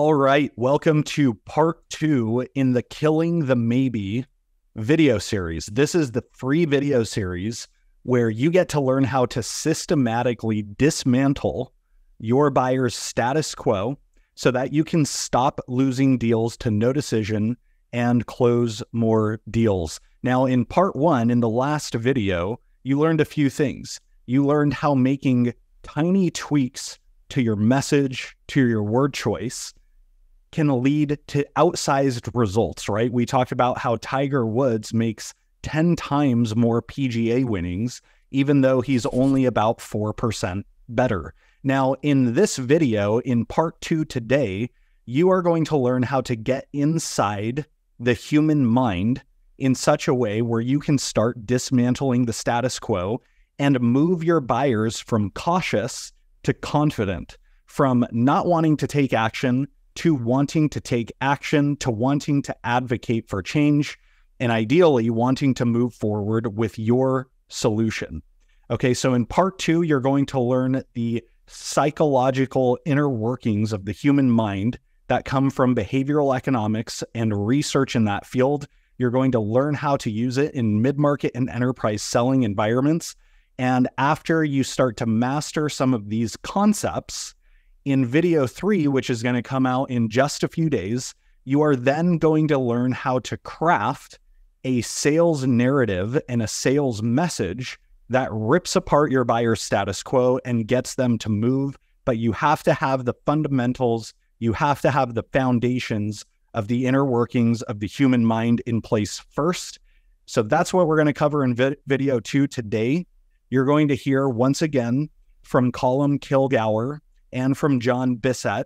All right, welcome to part 2 in the Killing the Maybe video series. This is the free video series where you get to learn how to systematically dismantle your buyer's status quo so that you can stop losing deals to no decision and close more deals. Now, in part 1, in the last video, you learned a few things. You learned how making tiny tweaks to your message, to your word choice, can lead to outsized results, right? We talked about how Tiger Woods makes 10 times more PGA winnings, even though he's only about 4% better. Now, in this video, in part 2 today, you are going to learn how to get inside the human mind in such a way where you can start dismantling the status quo and move your buyers from cautious to confident, from not wanting to take action to wanting to take action, to wanting to advocate for change, and ideally wanting to move forward with your solution. Okay, so in part 2, you're going to learn the psychological inner workings of the human mind that come from behavioral economics and research in that field. You're going to learn how to use it in mid-market and enterprise selling environments. And after you start to master some of these concepts, in video 3, which is going to come out in just a few days, you are then going to learn how to craft a sales narrative and a sales message that rips apart your buyer's status quo and gets them to move. But you have to have the fundamentals, you have to have the foundations of the inner workings of the human mind in place first. So that's what we're going to cover in video 2 today. You're going to hear once again from Colm Kilgour and from John Bissett.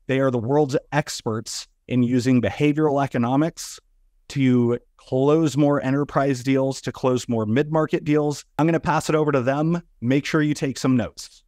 They are the world's experts in using behavioral economics to close more enterprise deals, to close more mid-market deals. I'm going to pass it over to them. Make sure you take some notes.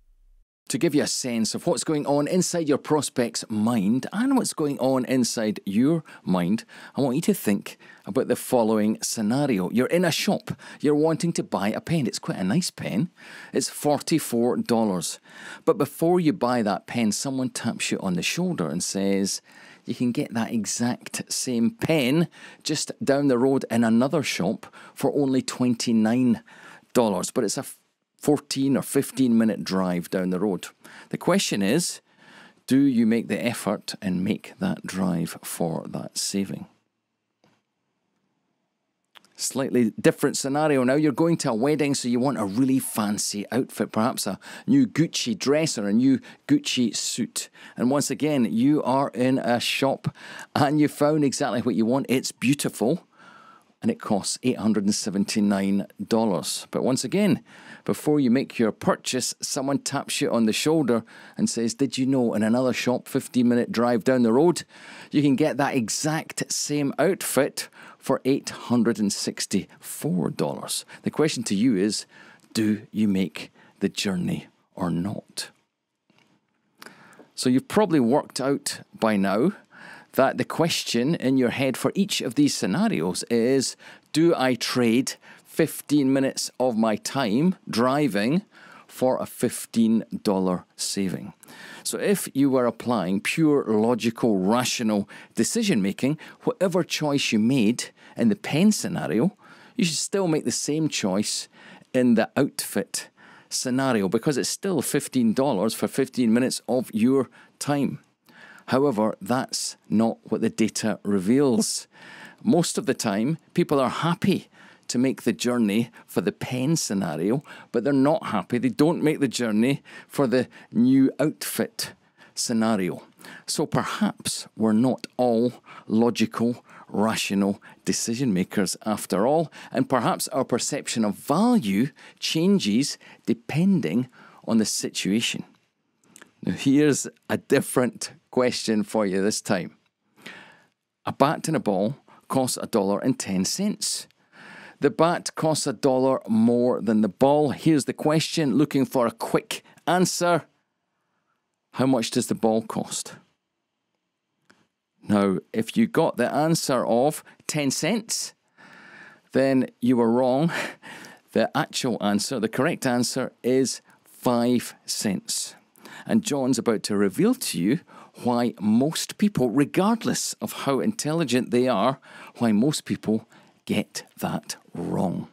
To give you a sense of what's going on inside your prospect's mind and what's going on inside your mind, I want you to think about the following scenario. You're in a shop. You're wanting to buy a pen. It's quite a nice pen. It's $44. But before you buy that pen, someone taps you on the shoulder and says, you can get that exact same pen just down the road in another shop for only $29. But it's a 14 or 15 minute drive down the road. The question is, do you make the effort and make that drive for that saving? Slightly different scenario now. You're going to a wedding, so you want a really fancy outfit, perhaps a new Gucci dress or a new Gucci suit. And once again, you are in a shop and you found exactly what you want. It's beautiful and it costs $879. But once again, before you make your purchase, someone taps you on the shoulder and says, did you know in another shop, 15-minute drive down the road, you can get that exact same outfit for $864. The question to you is, do you make the journey or not? So you've probably worked out by now that the question in your head for each of these scenarios is, do I trade 15 minutes of my time driving for a $15 saving? So if you were applying pure logical, rational decision making, whatever choice you made in the pen scenario, you should still make the same choice in the outfit scenario because it's still $15 for 15 minutes of your time. However, that's not what the data reveals. Most of the time, people are happy to make the journey for the pen scenario, but they're not happy. They don't make the journey for the new outfit scenario. So perhaps we're not all logical, rational decision makers after all, and perhaps our perception of value changes depending on the situation. Now, here's a different question for you this time. A bat and a ball costs $1.10. The bat costs $1 more than the ball. Here's the question, looking for a quick answer. How much does the ball cost? Now, if you got the answer of 10 cents, then you were wrong. The actual answer, the correct answer is 5 cents. And John's about to reveal to you why most people, regardless of how intelligent they are, why most people get that wrong.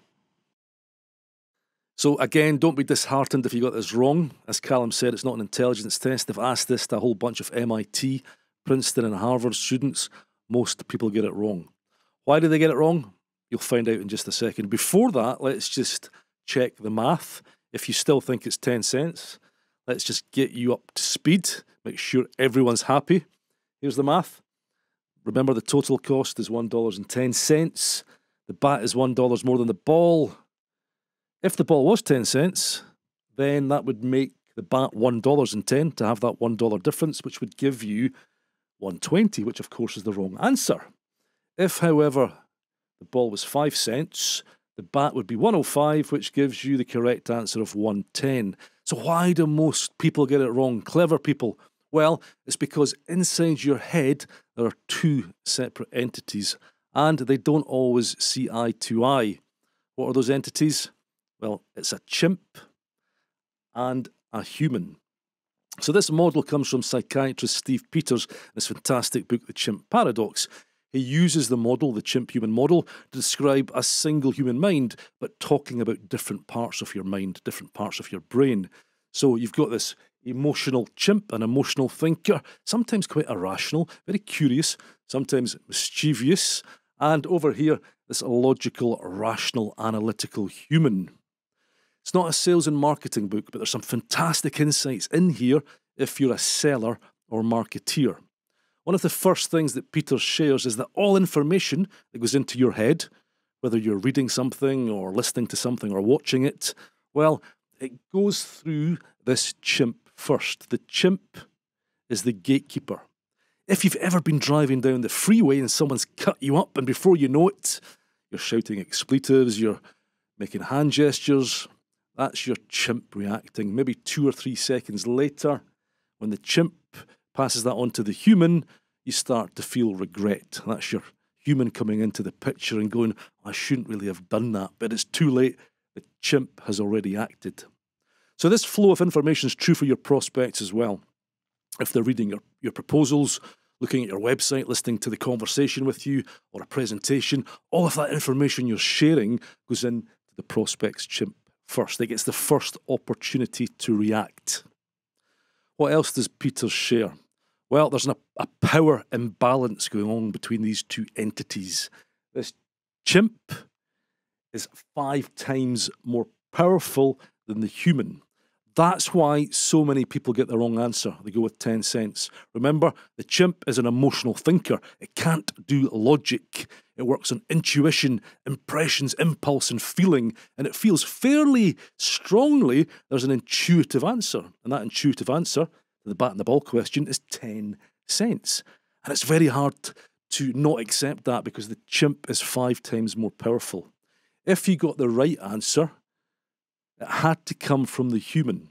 So again, don't be disheartened if you got this wrong. As Callum said, it's not an intelligence test. They've asked this to a whole bunch of MIT, Princeton and Harvard students. Most people get it wrong. Why do they get it wrong? You'll find out in just a second. Before that, let's just check the math. If you still think it's 10 cents, let's just get you up to speed. Make sure everyone's happy. Here's the math. Remember, the total cost is $1.10. The bat is $1 more than the ball. If the ball was 10 cents, then that would make the bat $1.10 to have that $1 difference, which would give you $1.20, which of course is the wrong answer. If, however, the ball was 5 cents, the bat would be $1.05, which gives you the correct answer of $1.10. So why do most people get it wrong? Clever people. Well, it's because inside your head there are two separate entities, and they don't always see eye to eye. What are those entities? Well, it's a chimp and a human. So this model comes from psychiatrist Steve Peters in his fantastic book, The Chimp Paradox. He uses the model, the chimp-human model, to describe a single human mind, but talking about different parts of your mind, different parts of your brain. So you've got this emotional chimp, an emotional thinker, sometimes quite irrational, very curious, sometimes mischievous, and over here, this logical, rational, analytical human. It's not a sales and marketing book, but there's some fantastic insights in here if you're a seller or marketeer. One of the first things that Peter shares is that all information that goes into your head, whether you're reading something or listening to something or watching it, well, it goes through this chimp first. The chimp is the gatekeeper. If you've ever been driving down the freeway and someone's cut you up and before you know it, you're shouting expletives, you're making hand gestures, that's your chimp reacting. Maybe 2 or 3 seconds later, when the chimp passes that on to the human, you start to feel regret. That's your human coming into the picture and going, I shouldn't really have done that, but it's too late. The chimp has already acted. So this flow of information is true for your prospects as well. If they're reading your proposals, looking at your website, listening to the conversation with you, or a presentation, all of that information you're sharing goes into the prospect's chimp first. It gets the first opportunity to react. What else does Peter share? Well, there's a power imbalance going on between these two entities. This chimp is 5 times more powerful than the human. That's why so many people get the wrong answer. They go with 10 cents. Remember, the chimp is an emotional thinker. It can't do logic. It works on intuition, impressions, impulse, and feeling. And it feels fairly strongly there's an intuitive answer. And that intuitive answer to the bat and the ball question is 10 cents. And it's very hard to not accept that because the chimp is 5 times more powerful. If you got the right answer, it had to come from the human.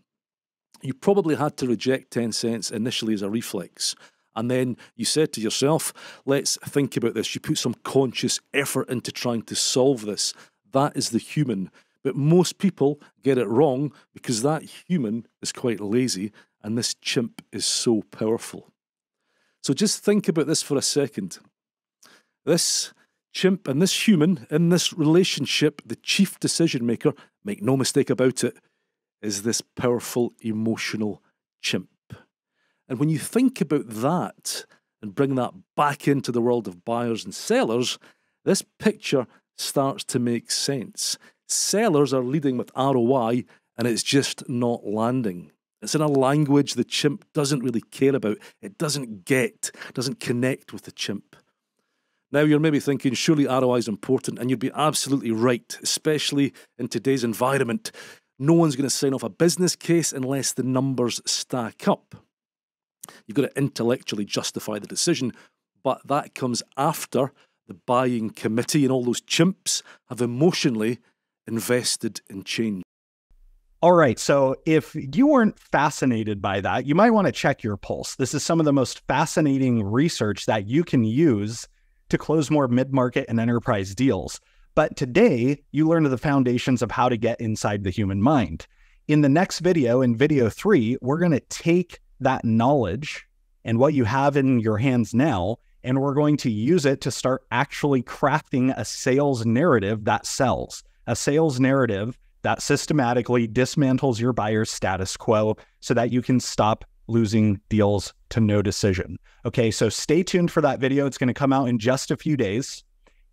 You probably had to reject 10 cents initially as a reflex. And then you said to yourself, let's think about this. You put some conscious effort into trying to solve this. That is the human. But most people get it wrong because that human is quite lazy and this chimp is so powerful. So just think about this for a second. This chimp and this human in this relationship, the chief decision maker, make no mistake about it, is this powerful emotional chimp. And when you think about that and bring that back into the world of buyers and sellers, this picture starts to make sense. Sellers are leading with ROI and it's just not landing. It's in a language the chimp doesn't really care about. It doesn't get, doesn't connect with the chimp. Now you're maybe thinking, surely ROI is important, and you'd be absolutely right, especially in today's environment. No one's going to sign off a business case unless the numbers stack up. You've got to intellectually justify the decision, but that comes after the buying committee and all those chimps have emotionally invested in change. All right, so if you weren't fascinated by that, you might want to check your pulse. This is some of the most fascinating research that you can use to close more mid-market and enterprise deals. But today, you learned the foundations of how to get inside the human mind. In the next video, in video 3, we're going to take that knowledge and what you have in your hands now, and we're going to use it to start actually crafting a sales narrative that sells, a sales narrative that systematically dismantles your buyer's status quo so that you can stop losing deals to no decision. Okay, so stay tuned for that video. It's going to come out in just a few days.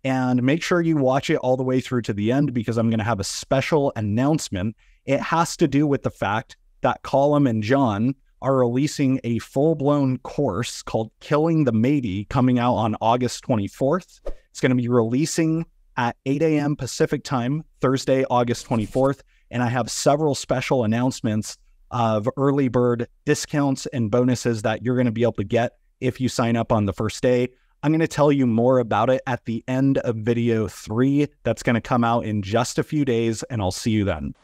And make sure you watch it all the way through to the end, because I'm going to have a special announcement. It has to do with the fact that Colum and John are releasing a full-blown course called Killing the Maybe, coming out on August 24th. It's going to be releasing at 8 a.m. Pacific time, Thursday, August 24th. And I have several special announcements of early bird discounts and bonuses that you're going to be able to get if you sign up on the first day. I'm going to tell you more about it at the end of video 3. That's going to come out in just a few days, and I'll see you then.